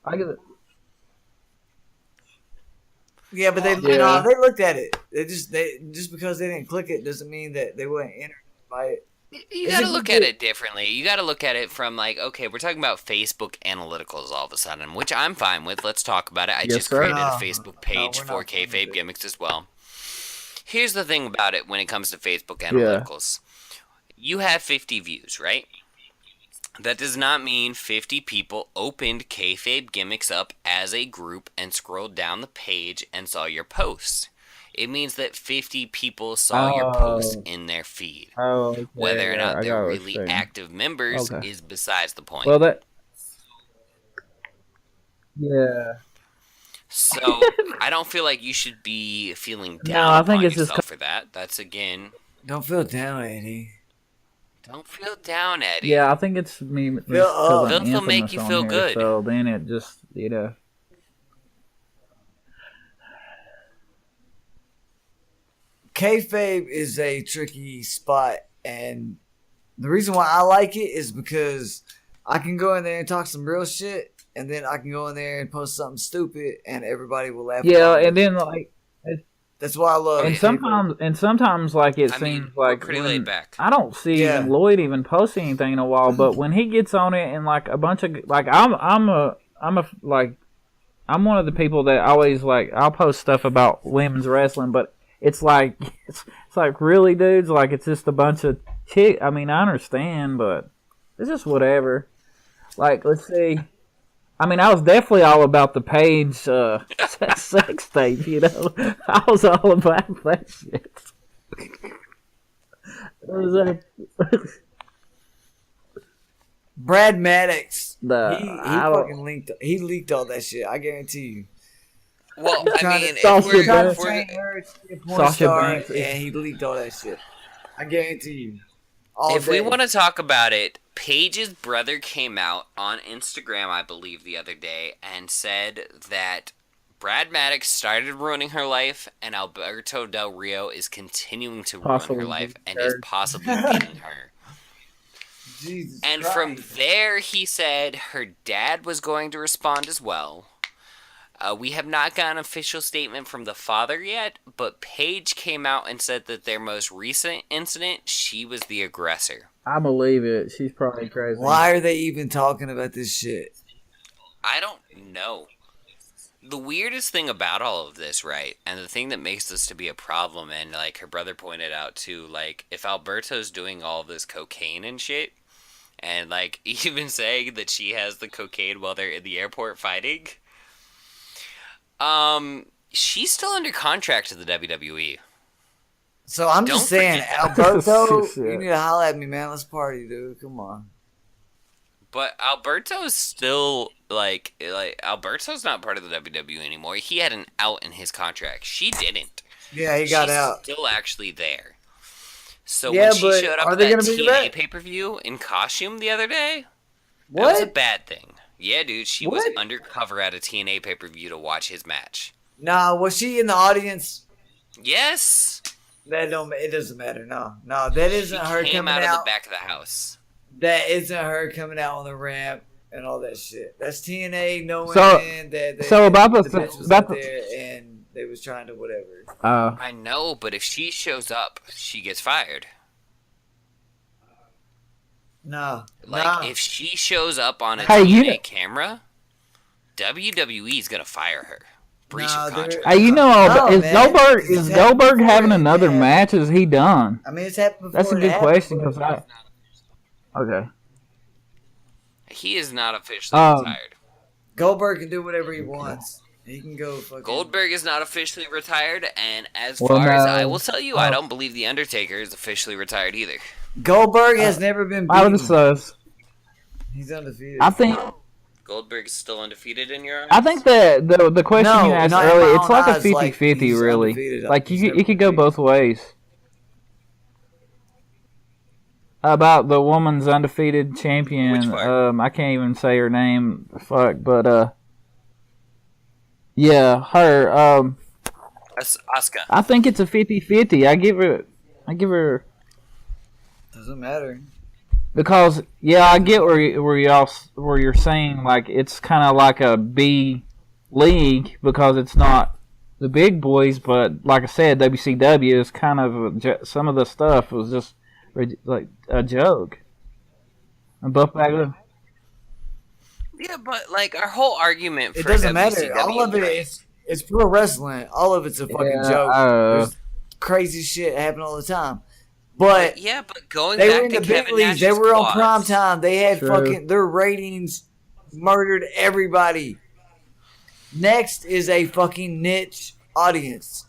I get it. Yeah, but they Yeah. they looked at it. They just because they didn't click it doesn't mean that they weren't entered by it. You Is got to it look good? at it differently. You got to look at it from like, okay, we're talking about Facebook analyticals all of a sudden, which I'm fine with. Let's talk about it. I Yes, just sir. created No. a Facebook page we're for not fine with Kayfabe it. Gimmicks as well. Here's the thing about it when it comes to Facebook analyticals. You have 50 views, right? That does not mean 50 people opened Kayfabe Gimmicks up as a group and scrolled down the page and saw your post. It means that 50 people saw your post in their feed. Oh, okay, Whether or yeah, not I got they're what really you're saying. active members Okay. is besides the point. Well, that. Yeah. So I don't feel like you should be feeling No, down I think upon it's just yourself for that. That's again, Don't feel down, Eddie. don't feel down, Eddie. Yeah, I think it's me. They'll They'll make you feel good. So then it just, you know. Kayfabe is a tricky spot, and the reason why I like it is because I can go in there and talk some real shit, and then I can go in there and post something stupid, and everybody will laugh. Yeah, about it. and then like, That's why I love and Kayfabe. sometimes like it I seems mean, like we're pretty when- laid back. I don't see Yeah. even Lloyd even posting anything in a while, but when he gets on it and like a bunch of like I'm one of the people that always like I'll post stuff about women's wrestling, but it's like it's like really, dudes, like it's just a bunch of chick. I mean, I understand, but it's just whatever. Like, let's see. I mean, I was definitely all about the Paige sex tape, you know. I was all about that shit. What was that? Brad Maddox. The- he I don't- fucking leaked. He leaked all that shit. I guarantee you. Well, I Trying mean, to- if Sasha we're, Trying Banks. to train her to be a porn Sasha star, Banks. and he leaked all that shit. I guarantee you. All if we day. want to talk about it, Paige's brother came out on Instagram, I believe, the other day and said that Brad Maddox started ruining her life and Alberto Del Rio is continuing to ruin Possibly her life and beating is her. possibly beating her. Jesus And Christ. from there, he said her dad was going to respond as well. We have not gotten an official statement from the father yet, but Paige came out and said that their most recent incident, she was the aggressor. I believe it. She's probably crazy. Why are they even talking about this shit? I don't know. the weirdest thing about all of this, right, and the thing that makes this to be a problem, and like her brother pointed out too, like if Alberto's doing all of this cocaine and shit, and like even saying that she has the cocaine while they're in the airport fighting, she's still under contract to the WWE. So I'm Don't just saying, forget Alberto, Shit. you need to holler at me, man. Let's party, dude. Come on. But Alberto's still like Alberto's not part of the WWE anymore. He had an out in his contract. She didn't. Yeah, he got She's out. still actually there. So Yeah, when she but showed up are at they that gonna bring her TNA back? pay-per-view in costume the other day, that was a What? bad thing. Yeah, dude, she was What? undercover at a TNA pay-per-view to watch his match. Nah, was she in the audience? Yes. That don't. It doesn't matter. No, that isn't her Came coming out out. of the back of the house. That isn't her coming out on the ramp and all that shit. That's TNA knowing So- that so about the bitch was about out the- there and they was trying to whatever. I know, but if she shows up, she gets fired. No, Like, if she shows up on a Hey, TNA camera, WWE's gonna fire her. Breach No, of they're- contract. Hey, you know, No, is man. Goldberg It's happened Goldberg having before. another Yeah. match? Is he done? I mean, it's happened before. That's a it good happened. question because okay. He is not officially Um, retired. Goldberg can do whatever he wants. He can go fucking. Goldberg is not officially retired, and as Well, far as no. I will tell you, I don't believe The Undertaker is officially retired either. Goldberg has never been I would beaten. say He's undefeated. I think Goldberg is still undefeated in your eyes? I think that the question No, you asked not in earlier, my it's own like a eyes, like, 50-50 he's really. undefeated. Like He's you never could go beat. both ways. About the woman's undefeated champion, Which part? I can't even say her name. Fuck, but yeah, her. That's Asuka. I think it's a 50-50. I give her Doesn't matter. because yeah, I get where you're saying like it's kind of like a B league because it's not the big boys, but like I said, WCW is kind of some of the stuff was just like a joke. And Buff Bagwell. Yeah, but like our whole argument for It doesn't WCW, matter. All of it right? is it's pro wrestling. All of it's a fucking Yeah, joke. There's crazy shit happen all the time. But Yeah, but going they back were in to the big Kevin leagues. Nash's They were on quads, prime time. They had True. fucking their ratings murdered everybody. Next is a fucking niche audience.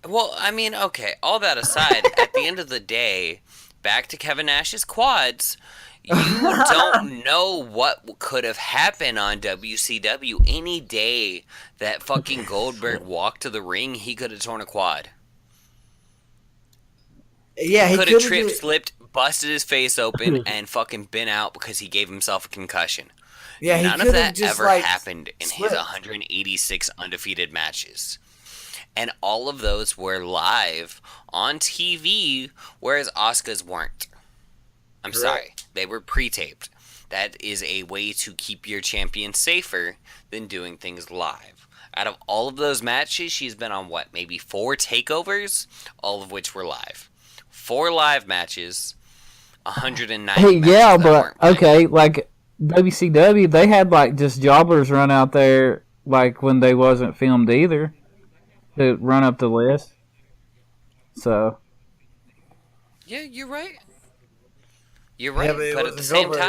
Well, I mean, okay, all that aside, at the end of the day, back to Kevin Nash's quads, you don't know what could have happened on WCW any day that fucking Goldberg walked to the ring. He could have torn a quad. Yeah, he Could have could've tripped, just- slipped, busted his face open, and fucking been out because he gave himself a concussion. Yeah, he None of could've that just, ever like, happened in his slipped. 186 undefeated matches. And all of those were live on TV, whereas Asuka's weren't. I'm sorry. They were pre-taped. That is a way to keep your champion safer than doing things live. Out of all of those matches, she's been on, what, maybe 4 takeovers? All of which were live. 4 live matches, 190 Hey, matches yeah, that but weren't live. okay, like WCW, they had like just jobbers run out there like when they wasn't filmed either to run up the list. So Yeah, you're right. You're Yeah, right, it but at the wasn't same Goldberg,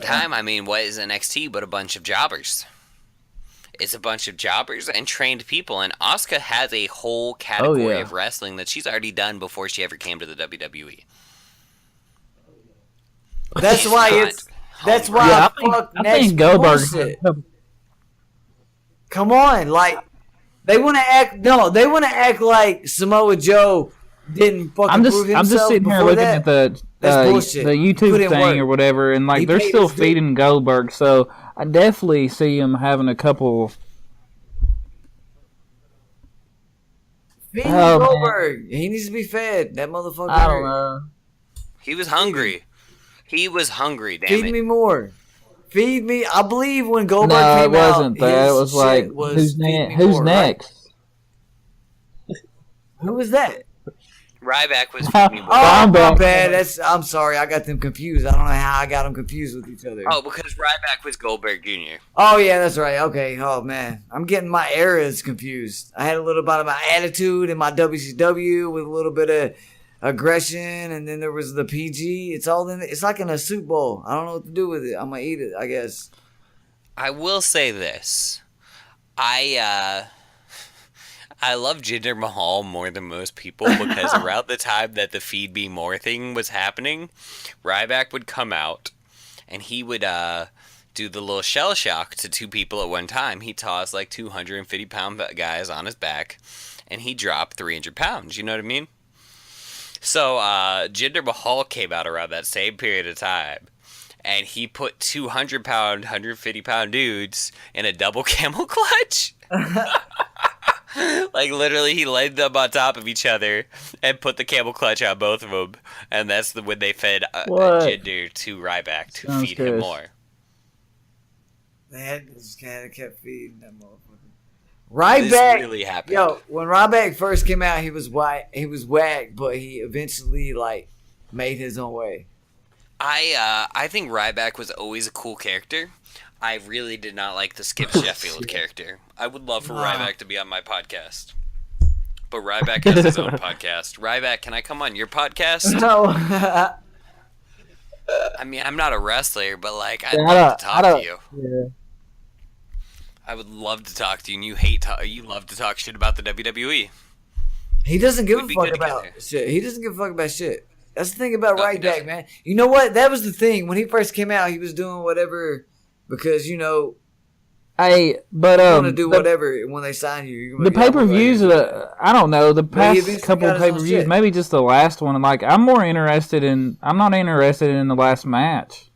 time, though. I mean, what is NXT but a bunch of jobbers? It's a bunch of jobbers and trained people, and Asuka has a whole category yeah. of wrestling that she's already done before she ever came to the WWE. That's She's why not it's. That's why yeah, fuck I next think Goldberg. bullshit. Come on, like they want to act. No, they want to act like Samoa Joe didn't fucking I'm just prove himself sitting here before looking that. at the That's bullshit. the He put YouTube in thing work. or whatever, and like He they're paid still his due. feeding Goldberg. So I definitely see him having a couple. Feed Oh, man. Goldberg. He needs to be fed. That motherfucker. I don't know. He was hungry. He was hungry, damn Feed it. me more. Feed me. I believe when Goldberg No, it came wasn't out, that. his It was shit like was who's feed next? me Who's more, right? next? Who was that? Ryback was feed me more. Oh, my bad. I'm sorry. I got them confused. I don't know how I got them confused with each other. Oh, because Ryback was Goldberg Jr. Oh, yeah, that's right. Okay. Oh, man. I'm getting my eras confused. I had a little bit of my attitude in my WCW with a little bit of aggression, and then there was the PG. It's all in it. It's like in a soup bowl. I don't know what to do with it. I'm going to eat it, I guess. I will say this. I love Jinder Mahal more than most people because around the time that the Feed Me More thing was happening, Ryback would come out and he would do the little shell shock to 2 people at one time. He tossed like 250-pound guys on his back and he dropped 300 pounds. You know what I mean? So Jinder Mahal came out around that same period of time. And he put 200-pound, 150-pound dudes in a double camel clutch. Like, literally, he laid them on top of each other and put the camel clutch on both of them. And that's when they fed Jinder to Ryback to feed him more. They had just kind of kept feeding that motherfucker. Ryback, really happened. Yo, when Ryback first came out, he was whack, but he eventually, like, made his own way. I think Ryback was always a cool character. I really did not like the Skip Sheffield character. I would love for Ryback to be on my podcast. But Ryback has his own podcast. Ryback, can I come on your podcast? No. I mean, I'm not a wrestler, but like, I'd love to talk to you. Yeah. I would love to talk to you, and you love to talk shit about the WWE. He doesn't give a We'd be fuck good about together. shit. He doesn't give a fuck about shit. That's the thing about No, he Ryback, doesn't. man. You know what? That was the thing. When he first came out, he was doing whatever because, you know, Hey, but you want to do whatever when they sign you. You're gonna the be like, pay-per-views, I don't know, the But he past eventually couple got his own pay-per-views, shit. maybe just the last one. Like, I'm not interested in the last match.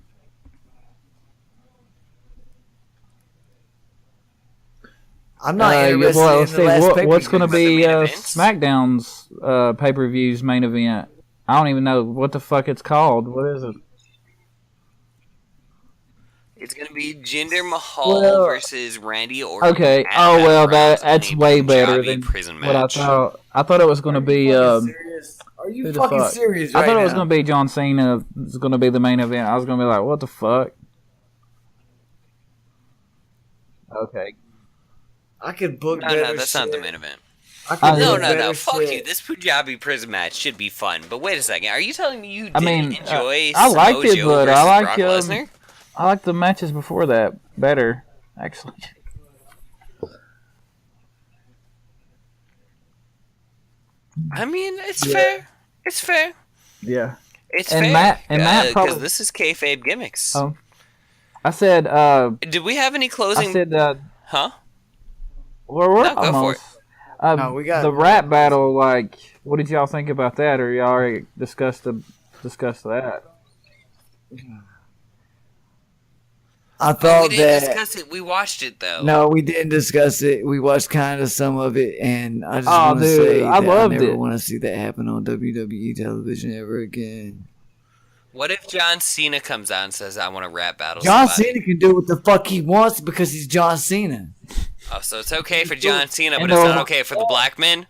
I'm not interested in the last pay-per-view. What's going to be Main events? SmackDown's pay-per-views main event? I don't even know what the fuck it's called. What is it? It's gonna be Jinder Mahal versus Randy Orton. Okay. at Oh well, Battlegrounds that's in a way better Punjabi than prison what I match. thought. I thought it was going to be. Are you who the fucking fuck? serious I right thought now? it was going to be John Cena. It's going to be the main event. I was going to be like, what the fuck? Okay. I could book No, better that's shit. not the main event. I could No, book no, no. better Fuck shit. you. This Punjabi prison match should be fun. But wait a second. Are you telling me you didn't I mean, enjoy I liked Samoa it, Joe but I versus like Brock Lesnar? I like the matches before that better, actually. I mean, it's fair. It's fair. Yeah. It's And fair. Matt because probably- this is Kayfabe Gimmicks. Oh. I said. Did we have any closing? I said. Huh? Well, we're No, go for almost. No, we got the rap battle. Like, what did y'all think about that? Or y'all already discussed that? I Oh, thought we didn't that. discuss it. We watched it though. No, we didn't discuss it. We watched kind of some of it, and I just Oh, want to dude, say I that loved I never it. want to see that happen on WWE television ever again. What if John Cena comes out and says, "I want to rap battle"? John somebody? Cena can do what the fuck he wants because he's John Cena. Oh, so it's okay for John Cena, but And it's the- not okay for the black men?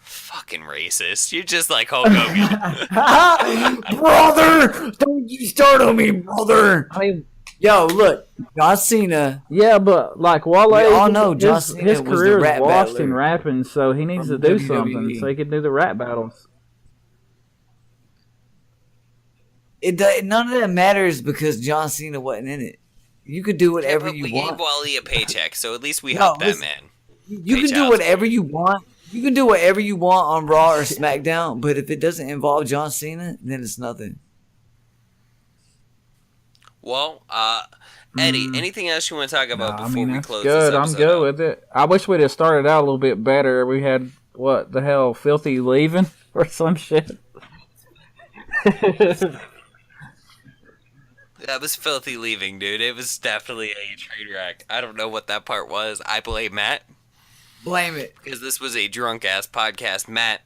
Fucking racist. You're just like Hulk Hogan. Brother, don't you start on me, brother. I mean, Yo, look, John Cena. yeah, but like Wale, We all know John his Cena was the career is rap washed battler in rapping, so he needs to from do WWE. something so he can do the rap battles. None of that matters because John Cena wasn't in it. You could do whatever but you we want. gave Wally a paycheck, so at least we No, helped that listen. man. You Pay can do child whatever you want. You can do whatever you want on Raw or SmackDown, but if it doesn't involve John Cena, then it's nothing. Well, Eddie, anything else you want to talk about before we that's close good. this I'm episode good out? with it. I wish we'd have started out a little bit better. We had what the hell, Filthy leaving or some shit. That was filthy leaving, dude. It was definitely a train wreck. I don't know what that part was. I blame Matt Blame it. because this was a drunk ass podcast. Matt,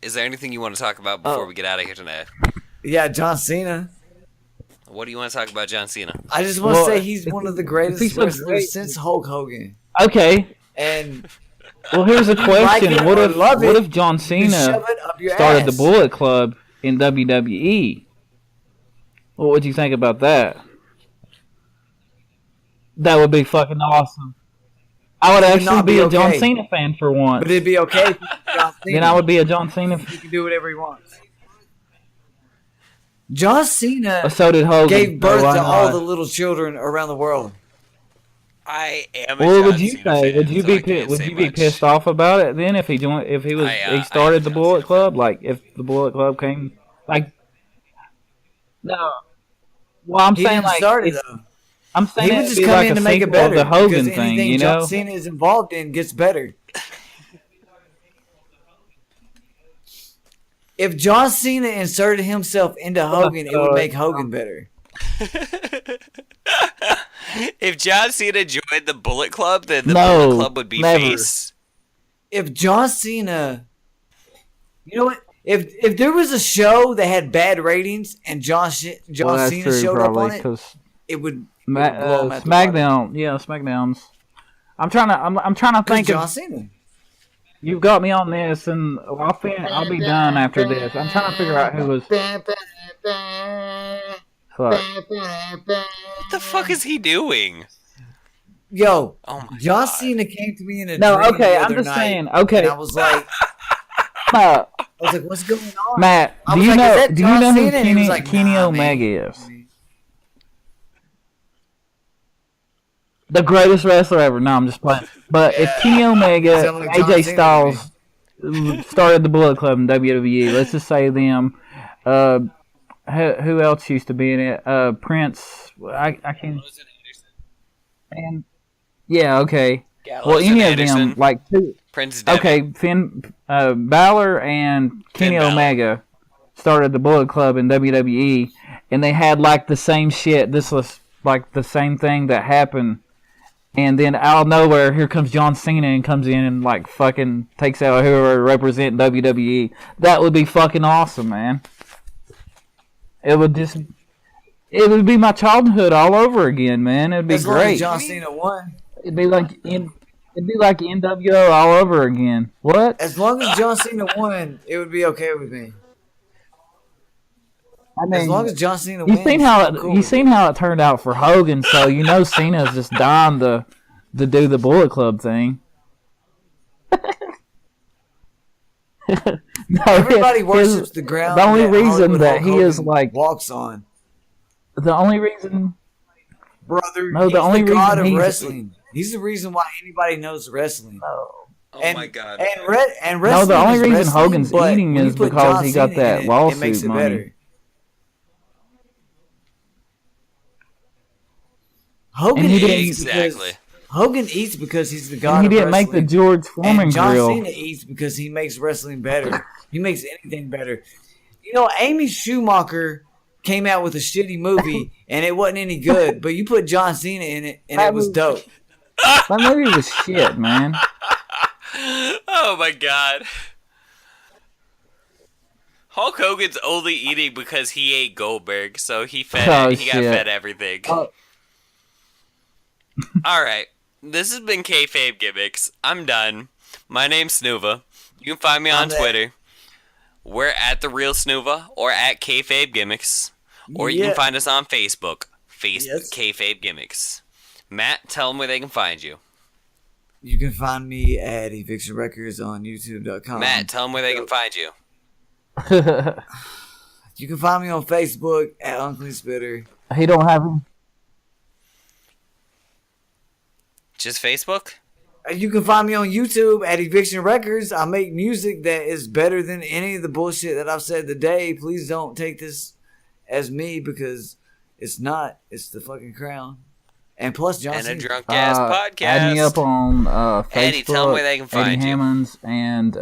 is there anything you want to talk about before we get out of here tonight? Yeah, John Cena. What do you want to talk about, John Cena? I just want to Well, say he's one of the greatest he's so wrestlers great. since Hulk Hogan. Okay. And Well, here's a like question: it what or if love it, John you Cena shove it up your started the ass. Bullet Club in WWE? What would you think about that? That would be fucking awesome. I would It would actually not be be a John okay. Cena fan for once. But it'd be okay if it's John Cena. Then I would be a John Cena. He can do whatever he wants. John Cena So did Hogan. gave birth why to all not? the little children around the world. I am a What John would you Cena say? fan, Would you so be I can't would say you be much. pissed off about it then if he joined he I started am the a John Bullet Cena Club? fan. Like if the Bullet Club came like no. Well, I'm He saying didn't like start it it's, though. I'm saying He would it'd just be come like in a to make it sequel of better. the Hogan because thing, anything you John know? Cena is involved in gets better. If John Cena inserted himself into Hogan, it would make Hogan better. If John Cena joined the Bullet Club, then the No, Bullet Club would be never. face. If John Cena, you know what? If there was a show that had bad ratings and John Well, that's Cena true, showed up probably, on it, because it would blow him out the water. SmackDown, yeah, SmackDowns. I'm trying to Because think John of. Cena. You've got me on this, and I'll be done after this. I'm trying to figure out who was. Fuck. What the fuck is he doing? Yo, Oh my John God. Cena came to me in a No, dream okay, the I'm other just night, saying. Okay, and I was like, Matt, what's going on? Matt, I do was you like, know? "Is that Do you John know who Cena?" And he was like, Kenny "Nah, Omega man." is? The greatest wrestler ever. No, I'm just playing. But if Kenny Omega, Sound like John AJ Cena Styles started the Bullet Club in WWE, let's just say them. Who else used to be in it? Prince. I can't. And yeah, okay. Gallows Well, any and of them, Anderson, like two. Prince Devitt. Okay, Finn Balor and Kenny Balor. Omega started the Bullet Club in WWE, and they had like the same shit. This was like the same thing that happened, and then out of nowhere, here comes John Cena and comes in and like fucking takes out whoever represent WWE. That would be fucking awesome, man. It would be my childhood all over again, man. It'd be As long as great. John Cena won. It'd be like NWO all over again. What? As long as John Cena won, it would be okay with me. I mean, As long as John Cena you wins, seen how I'm cool you with seen how it turned out for Hogan, so you know Cena's just dying to do the Bullet Club thing. No, Everybody his- worships the ground. the only that reason Hollywood that Hulk he is Hogan like walks on, the only reason. brother. No, the he's only the god reason of he's- wrestling. He's the reason why anybody knows wrestling. Oh and, my God. And No, wrestling the only is reason wrestling, Hogan's but eating when you is put because John he got Cena that in lawsuit it makes it money. better. Hogan And he eats didn't- because Exactly. Hogan eats because he's the god And he of didn't make wrestling. the George Foreman And John grill. Cena eats because he makes wrestling better. He makes anything better. You know, Amy Schumacher came out with a shitty movie and it wasn't any good, but you put John Cena in it and That it was movie- dope. That movie was shit, man. Oh my God. Hulk Hogan's only eating because he ate Goldberg, so he got Oh, shit. fed everything. Oh. Alright, this has been Kayfabe Gimmicks. I'm done. My name's sNooVa. You can find me on I'm there. Twitter. We're at The Real sNooVa or at Kayfabe Gimmicks. Or you Yeah. can find us on Facebook. Yes. Kayfabe Gimmicks. Matt, tell them where they can find you. You can find me at Eviction Records on YouTube.com. Matt, tell them where they can find you. You can find me on Facebook at Unclean Spitter. He don't have him. Just Facebook? You can find me on YouTube at Eviction Records. I make music that is better than any of the bullshit that I've said today. Please don't take this as me because it's not. It's the fucking crown. And plus, John And a Cena. drunk ass podcast. Add me up on Facebook. Eddie, tell 'em where they can find Eddie you. Hammonds and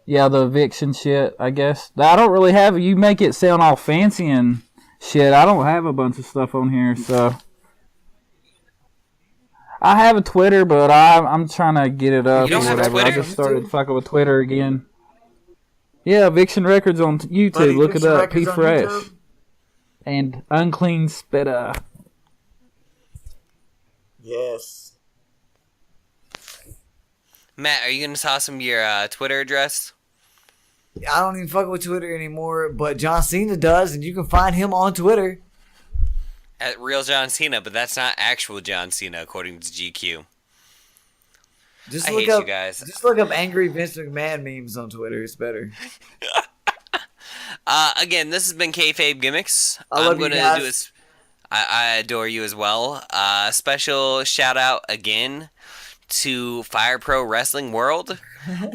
yeah, the eviction shit. I guess I don't really have. You make it sound all fancy and shit. I don't have a bunch of stuff on here, so I have a Twitter, but I'm trying to get it up You or don't have a whatever. I Twitter? just started fucking with Twitter again. Yeah, Eviction Records on YouTube. Buddy, Look it Eviction up. P Records on Fresh YouTube. and Unclean Spitter. Yes. Matt, are you gonna toss him your Twitter address? I don't even fuck with Twitter anymore, but John Cena does, and you can find him on Twitter. At Real John Cena, but that's not actual John Cena according to GQ. Just I look hate up, you guys. Just look up angry Vince McMahon memes on Twitter. It's better. Again, this has been Kayfabe Gimmicks. I love I'm you gonna guys. do this. I adore you as well. Special shout out again to Fire Pro Wrestling World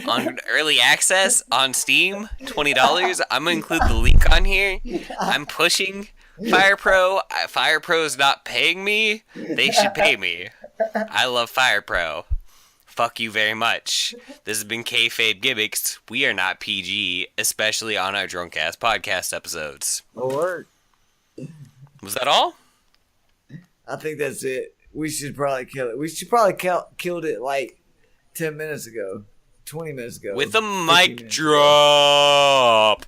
on early access on Steam, $20. I'm gonna include the link on here. I'm pushing Fire Pro. Fire Pro's not paying me. They should pay me. I love Fire Pro. Fuck you very much. This has been Kayfabe Gimmicks. We are not PG, especially on our drunk ass podcast episodes. Or Was that all? I think that's it. We should probably kill it. We should probably killed it like 10 minutes ago, 20 minutes ago. With a 15 mic minutes ago. drop.